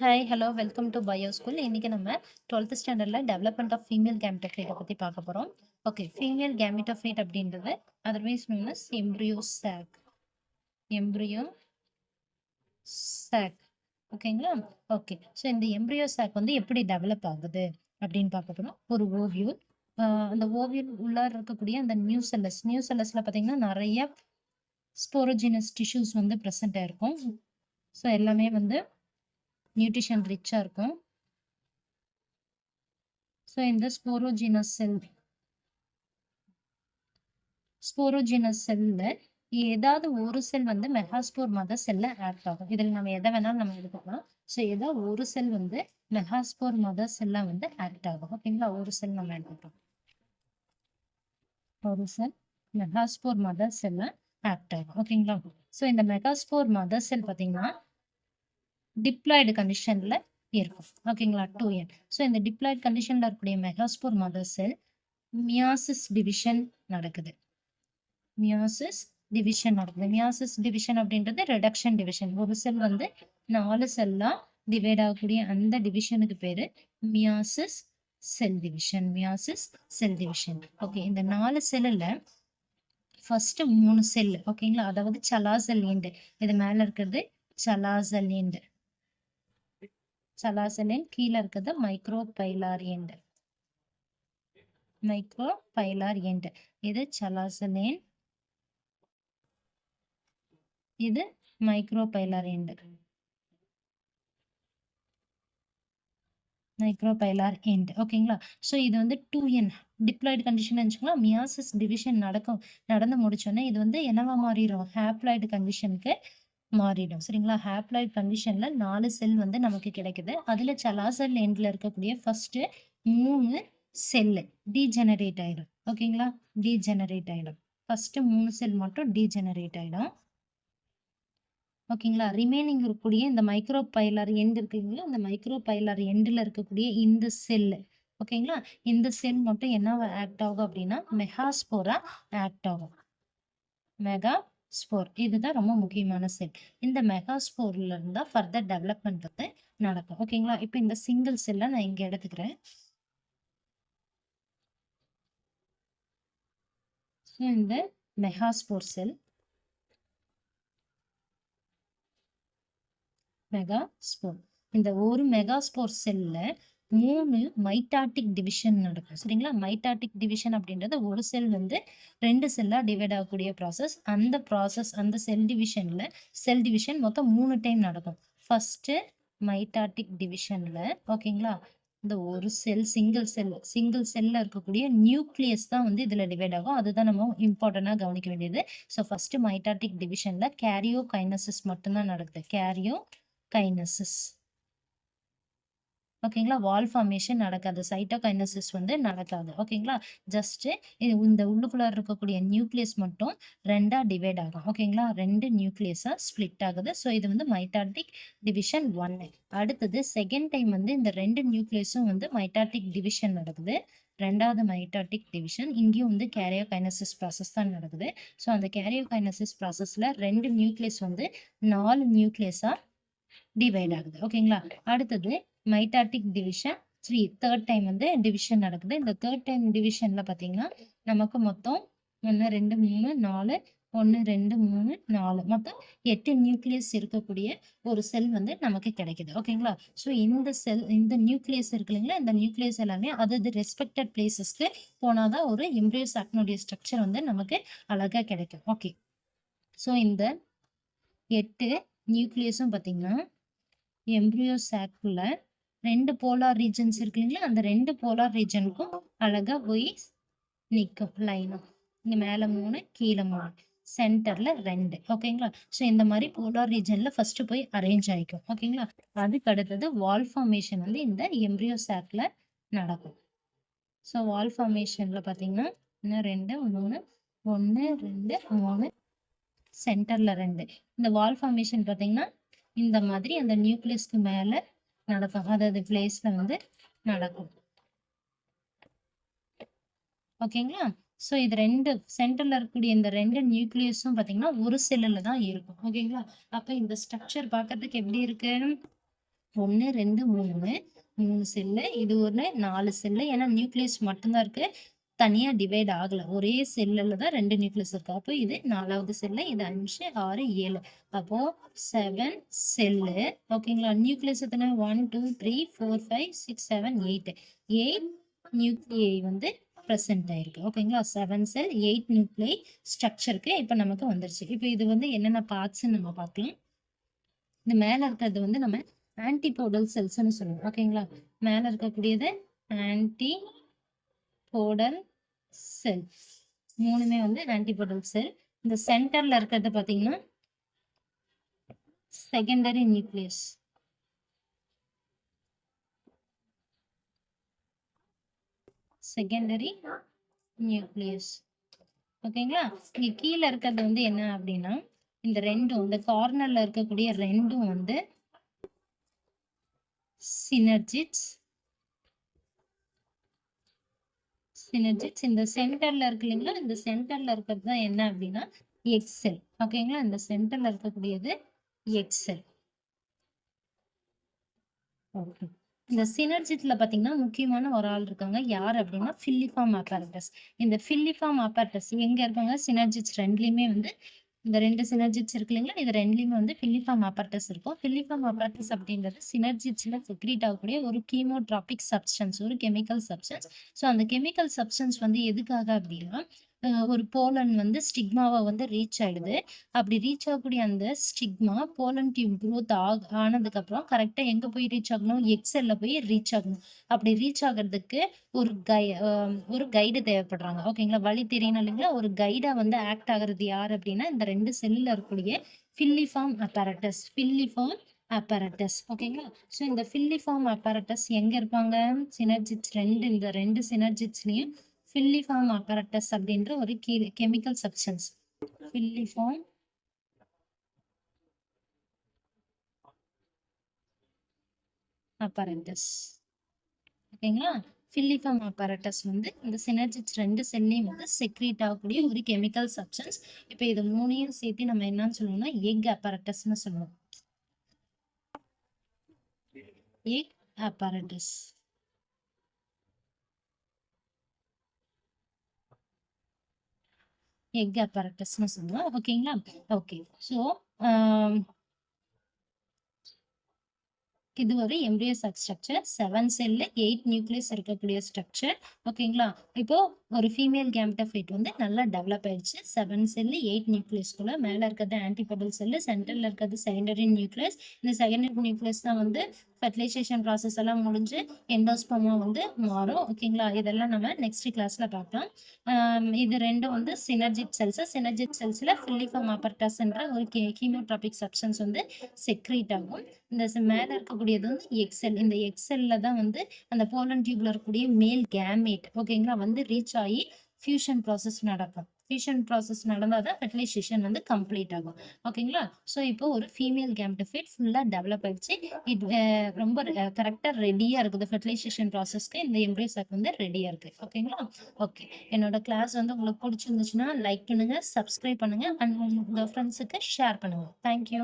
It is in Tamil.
Hi, hello, welcome to bio school. இன்னைக்கு நம்ம 12th ஸ்டாண்டர்ட்ல டெவலப்மெண்ட் ஆஃப் ஃபீமேல் கேமெட்டோஃபைட்டை பத்தி பார்க்க போறோம். ஓகே, ஃபீமேல் கேமெட்டோஃபைட் அப்படின்றது otherwise known as embryo chalk. Embryo chalk. ஓகேங்களா? ஓகே. ஸோ இந்த எம்ப்ரியோ சாக் வந்து எப்படி டெவலப் ஆகுது அப்படின்னு பார்க்க போறோம். ஒரு ஓவியூல். அந்த ஓவியூல் உள்ளார இருக்கக்கூடிய அந்த நியூசெல்லஸ்ல பார்த்தீங்கன்னா நிறைய ஸ்போரோஜினஸ் டிஷ்யூஸ் வந்து ப்ரெசென்ட் ஆயிருக்கும். ஸோ எல்லாமே வந்து நியூட்ரிஷன் ரிச்சா இருக்கும். ஸோ இந்த ஸ்போரோஜினஸ் செல்ல ஏதாவது ஒரு செல் வந்து மெகாஸ்போர் மதர் செல்ல ஆக்ட் ஆகும். இதில் நம்ம எதை வேணாலும் நம்ம எடுத்துக்கலாம். ஸோ ஏதாவது ஒரு செல் வந்து மெகாஸ்போர் மதர் செல்லா வந்து ஆக்ட் ஆகும். ஓகேங்களா? ஒரு செல் நம்ம எடுத்துக்கலாம். ஒரு செல் மெகாஸ்போர் மதர் செல்ல ஆக்ட் ஆகும். ஓகேங்களா? ஸோ இந்த மெகாஸ்போர் மதர் செல் பார்த்தீங்கன்னா டிப்ளாய்டு கண்டிஷன்ல இருக்கும். ஓகேங்களா? 2n. ஸோ இந்த டிப்ளாய்டு கண்டிஷன்ல இருக்கக்கூடிய மெகாஸ்போர் மதர் செல் மியாசிஸ் டிவிஷன் நடக்குது. மியாசிஸ் டிவிஷன் அப்படின்றது ரிடக்ஷன் டிவிஷன். ஒரு செல் வந்து 4 செல்லா டிவைட் ஆகக்கூடிய அந்த டிவிஷனுக்கு பேரு மியாசிஸ் செல் டிவிஷன். ஓகே, இந்த 4 செல்லுல ஃபர்ஸ்ட் 3 செல், ஓகேங்களா, அதாவது சலாசல் எண்ட். இது மேல இருக்கிறது சலாசல் எண்ட். கீழே இருக்கிறது மைக்ரோபைலார் எண்ட். இது சலாசல் எண்ட், இது மைக்ரோபைலார் எண்ட். ஓகேங்களா? ஸோ இது வந்து 2n டிப்ளாய்டு கண்டிஷன் வச்சுக்கலாம். மியாசிஸ் டிவிஷன் நடந்து முடிச்சோன்னே இது வந்து என்னவா மாறிடும்? ஹேப்ளாய்டு கண்டிஷனுக்கு மாறிடும். சரிங்களா? ஹேப்ளாய்டு கண்டிஷன்ல 4 செல் வந்து நமக்கு கிடைக்குது. அதுல சலாசல் எண்ட்ல இருக்கக்கூடிய ஃபர்ஸ்ட் 3 செல் டீஜெனரேட் ஆயிடும். ஓகேங்களா? ஃபர்ஸ்ட் 3 செல் மட்டும் டீஜெனரேட் ஆயிடும். ஓகேங்களா? ரிமைனிங் இருக்கக்கூடிய இந்த மைக்ரோபைலார் எண்ட் இருக்குங்களா, அந்த மைக்ரோபைலார் எண்ட்ல இருக்கக்கூடிய இந்த செல், ஓகேங்களா, இந்த செல் மட்டும் என்னவா ஆக்ட் ஆகும் அப்படின்னா மெகாஸ்போரா ஆக்ட் ஆகும். மெகாஸ்போர் இதுதான் ரொம்ப முக்கியமான செல். இந்த மெகாஸ்போர்ல இருந்தா ஃபர்தர் டெவலப்மெண்ட் வந்து நடக்கும். ஓகேங்களா? இப்போ இந்த சிங்கிள் செல்லை நான் இங்க எடுத்துக்கிறேன். இந்த மெகாஸ்போர் செல், மெகாஸ்போர். இந்த ஒரு மெகாஸ்போர் செல்ல 3 மைட்டாட்டிக் டிவிஷன் நடக்கும். சரிங்களா? மைட்டாட்டிக் டிவிஷன் அப்படின்றது ஒரு செல் வந்து 2 செல்லா டிவைட் ஆகக்கூடிய ப்ராசஸ். அந்த செல் டிவிஷன் மொத்தம் 3 டைம் நடக்கும். ஃபர்ஸ்ட் மைட்டாட்டிக் டிவிஷன்ல, ஓகேங்களா, இந்த ஒரு சிங்கிள் செல்ல இருக்கக்கூடிய நியூக்ளியஸ் தான் வந்து இதுல டிவைட் ஆகும். அதுதான் நம்ம இம்பார்ட்டன்டா கவனிக்க வேண்டியது. ஸோ ஃபர்ஸ்ட் மைட்டாட்டிக் டிவிஷன்ல கேரியோ கைனசிஸ் மட்டும்தான் நடக்குது. கைனசிஸ். ஓகேங்களா? வால் ஃபார்மேஷன் நடக்காது. சைட்டோகைனசிஸ் வந்து நடக்காது. ஓகேங்களா? ஜஸ்ட் இந்த உள்ளுக்குள்ள இருக்கக்கூடிய நியூக்ளியஸ் மட்டும் 2ஆ டிவைட் ஆகும். ஓகேங்களா? 2 நியூக்ளியஸா ஸ்பிளிட் ஆகுது. ஸோ இது வந்து மைட்டாட்டிக் டிவிஷன் 1. அடுத்தது செகண்ட் டைம் வந்து இந்த 2 நியூக்ளியஸும் வந்து மைட்டாட்டிக் டிவிஷன் நடக்குது. 2வது மைட்டாட்டிக் டிவிஷன் இங்கேயும் வந்து கேரியோகைனசிஸ் ப்ராசஸ் தான் நடக்குது. ஸோ அந்த கேரியோகைனசிஸ் ப்ராசஸ்ல 2 நியூக்ளியஸ் வந்து 4 நியூக்ளியஸா டிவைட் ஆகுது. ஓகேங்களா? அடுத்தது மைட்டாட்டிக் டிவிஷன் 3, தேர்ட் டைம் வந்து டிவிஷன் நடக்குது. இந்த தேர்ட் டைம் டிவிஷன்ல பாத்தீங்கன்னா நமக்கு மொத்தம் 1 2 3 4 1 2 3 4 மொத்தம் 8 நியூக்ளியஸ் இருக்கக்கூடிய ஒரு செல் வந்து நமக்கு கிடைக்குது. ஓகேங்களா? ஸோ இந்த நியூக்ளியஸ் இருக்கு இல்லைங்களா, இந்த நியூக்ளியஸ் எல்லாமே அது ரெஸ்பெக்டட் பிளேசஸ்க்கு போனாதான் ஒரு எம்ப்ரியோ சாக்னுடைய ஸ்ட்ரக்சர் வந்து நமக்கு அழகா கிடைக்கும். ஓகே, ஸோ இந்த 8 நியூக்ளியஸும் பாத்தீங்கன்னா எம்ப்ரியோ சாக்குள்ள 2 போலார் ரீஜன்ஸ் இருக்கு இல்லைங்களா, அந்த 2 போலார் ரீஜனுக்கும் அழகா போய் நிற்கும் லைனா. இங்க மேல 3 கீழே 3 சென்டர்ல 2. ஓகேங்களா? ஸோ இந்த மாதிரி போலார் ரீஜன்ல ஃபர்ஸ்ட் போய் அரேஞ்ச் ஆயிக்கும். ஓகேங்களா? அதுக்கு அடுத்தது வால் ஃபார்மேஷன் வந்து இந்த எம்ப்ரியோ சாக்ல நடக்கும். ஸோ வால் ஃபார்மேஷன்ல பாத்தீங்கன்னா இன்னும் 2 3 1 2 3 சென்டர்ல 2. இந்த வால் ஃபார்மேஷன் பாத்தீங்கன்னா இந்த மாதிரி அந்த நியூக்ளியஸ்க்கு மேல நடக்கும். அதாவது பிளேஸ்ல வந்து நடக்கும். ஓகேங்களா? ஸோ இது 2 சென்டர்ல இருக்கக்கூடிய இந்த 2 நியூக்ளியஸும் பாத்தீங்கன்னா ஒரு செல்லுல தான் இருக்கும். ஓகேங்களா? அப்ப இந்த ஸ்ட்ரக்சர் பார்க்கறதுக்கு எப்படி இருக்கு? 1, 2, 3 செல்லு. இது ஒரு 4 செல்லு. ஏன்னா நியூக்ளியஸ் மட்டும் தான் இருக்கு. தனியா டிவைட் ஆகல. ஒரே செல்லுல தான் 2 நியூக்ளியஸ் இருக்கு. அப்போ இது 4வது செல்லு. இது 5, 6, 7. அப்போ 7 செல்லு. ஓகேங்களா? நியூக்ளியஸ் எத்தனை? 1, 2, 3, 4, 5, 6, 7, 8. 8 நியூக்ளியை வந்து பிரசன்ட் ஆயிருக்கு. ஓகேங்களா? 7 செல், 8 நியூக்ளியை ஸ்ட்ரக்சருக்கு இப்ப நமக்கு வந்துருச்சு. இப்ப இது வந்து என்னென்ன பார்ட்ஸ்ன்னு நம்ம பார்க்கலாம். இந்த மேல இருக்கிறது வந்து நம்ம ஆன்டிபோடல் செல்ஸ்ன்னு சொல்லுவோம். ஓகேங்களா? மேல இருக்கக்கூடியது ஆன்டிபோடல் செல். மூணுமே வந்து ஆன்டிபோடல் செல். இந்த சென்டர்ல இருக்கிறது பாத்தீங்கன்னா செகண்டரி நியூக்ளியஸ். Secondary nucleus. ஓகேங்களா? இங்க கீழ இருக்கிறது வந்து என்ன அப்படின்னா இந்த ரெண்டும், இந்த கார்னர்ல இருக்கக்கூடிய ரெண்டும் வந்து சினர்ஜிட்ஸ். சினர்ஜிட்ஸ். இந்த சென்டர்ல இருக்கு இல்லைங்களா? இந்த சென்டர்ல இருக்கிறது தான் என்ன அப்படின்னா எக்ஸெல். ஓகேங்களா? இந்த சென்டர்ல இருக்கக்கூடியது எக்ஸெல். ஓகே. இந்த சினர்ஜிட்ல பாத்தீங்கன்னா முக்கியமான ஒரு ஆள் இருக்காங்க. யார் அப்படின்னா ஃபில்லிஃபார்ம் அப்பரேட்டஸ். இந்த ஃபில்லிஃபார்ம் அப்பரேட்டஸ் எங்க இருக்காங்க? சினர்ஜிட்ஸ் 2லயுமே வந்து இந்த 2 சினர்ஜிட்ஸ் இருக்கு இல்லைங்களா? இது 2லயுமே வந்து ஃபில்லிஃபார்ம் அப்பரேட்டஸ் இருக்கும். ஃபில்லிஃபார்ம் அப்பரேட்டஸ் அப்படின்றது சினர்ஜிட்ஸ்ல செக்ரீட் ஆகக்கூடிய ஒரு கீமோட்ராபிக் சப்ஸ்டன்ஸ், ஒரு கெமிக்கல் சப்ஸ்டன்ஸ். ஸோ அந்த கெமிக்கல் சப்ஸ்டன்ஸ் வந்து எதுக்காக அப்படின்னா, ஒரு போலன் வந்து ஸ்டிக்மாவ வந்து ரீச் ஆயிடுது. அப்படி ரீச் ஆகக்கூடிய அந்த ஸ்டிக்மா போலன் டியூப் குரோத் ஆனதுக்கப்புறம் கரெக்டா எங்க போய் ரீச் ஆகணும்? எக் செல்ல போய் ரீச் ஆகணும். அப்படி ரீச் ஆகுறதுக்கு ஒரு ஒரு கைடு தேவைப்படுறாங்க. ஓகேங்களா? வழி தெரியணும் இல்லைங்களா? ஒரு கைடா வந்து ஆக்ட் ஆகுறது யார் அப்படின்னா, இந்த 2 செல்லுல இருக்கக்கூடிய ஃபில்லிஃபார்ம் அப்பரேட்டஸ். Filiform apparatus. ஓகேங்களா? ஸோ இந்த ஃபில்லிஃபார்ம் அப்பரேட்டஸ் எங்க இருப்பாங்க? சினர்ஜிட்ஸ் 2, இந்த 2 சினர்ஜிட்ஸ்லயும் ஃபில்லிஃபார்ம் அப்பரேட்டஸ் அப்படின்ற ஒரு கெமிக்கல் சப்ஸ்டன்ஸ். Filiform apparatus. ஓகேங்களா? ஃபில்லிஃபார்ம் apparatus வந்து இந்த சினர்ஜிட்ஸ் 2 செல்லையும் வந்து செக்ரீட் ஆகக்கூடிய ஒரு கெமிக்கல் சப்ஸ்டன்ஸ். இப்ப இது மூணையும் சேர்த்து நம்ம என்னன்னு சொல்லுவோம்னா எக் apparatusன்னு சொல்லுவோம். Egg apparatus. எக் apparatusன்னு சொல்லுவோம். ஓகேங்களா? ஓகே. ஸோ இது ஒரு எம்ப்ரியோ ஸ்ட்ரக்சர். 7 செல்ல 8 நியூக்ளியஸ் இருக்கக்கூடிய ஸ்ட்ரக்சர். ஓகேங்களா? இப்போ ஒரு ஃபீமேல் கேமெட்டோஃபைட் வந்து நல்லா டெவலப் ஆயிடுச்சு. 7 செல்லு 8 நியூக்ளியஸ்குள்ள. மேல இருக்கிறது ஆன்டிபோடல் செல்லு, சென்டர்ல இருக்கிறது செகண்டரி நியூக்ளியஸ். இந்த செகண்டரி நியூக்ளியஸ் தான் வந்து ஃபெர்டிலைசேஷன் ப்ராசஸ் எல்லாம் முடிஞ்சு எண்டோஸ்பர்மா வந்து மாறும். ஓகேங்களா? இதெல்லாம் நம்ம நெக்ஸ்ட் கிளாஸ்ல பார்க்கலாம். இது ரெண்டும் வந்து சினர்ஜிட் செல்ஸ். சினர்ஜிட் செல்ஸ்ல ஃபில்லிஃபார்ம் அப்பரேட்டஸ்ன்ற ஒரு கீமோட்ராபிக் சப்ஸ்டன்ஸ் வந்து செக்ரீட் ஆகும். இந்த மேல இருக்கக்கூடியது வந்து எக்ஸெல். இந்த எக்ஸெல்ல தான் வந்து அந்த போலன் டியூப்ல இருக்கக்கூடிய மேல் கேமேட் ஓகேங்களா வந்து ரீச் ஆகி ஃபியூஷன் ப்ராசஸ் நடக்கும். ஃபியூஷன் ப்ராசஸ் நடந்தால் தான் ஃபெர்டிலைசேஷன் வந்து கம்ப்ளீட் ஆகும். ஓகேங்களா? ஸோ இப்போ ஒரு ஃபீமேல் கேமெட்டோஃபைட் ஃபுல்லாக டெவலப் ஆயிடுச்சு. இது ரொம்ப கரெக்டாக ரெடியாக இருக்குது. ஃபெர்டிலைசேஷன் ப்ராசஸ்க்கு இந்த எம்ப்ரியோ சாக் வந்து ரெடியாக இருக்குது. ஓகேங்களா? ஓகே. என்னோட கிளாஸ் வந்து உங்களுக்கு பிடிச்சிருந்துச்சுன்னா லைக் பண்ணுங்க, சப்ஸ்கிரைப் பண்ணுங்க அண்ட் உங்கள் ஃப்ரெண்ட்ஸுக்கு ஷேர் பண்ணுங்க. தேங்க்யூ.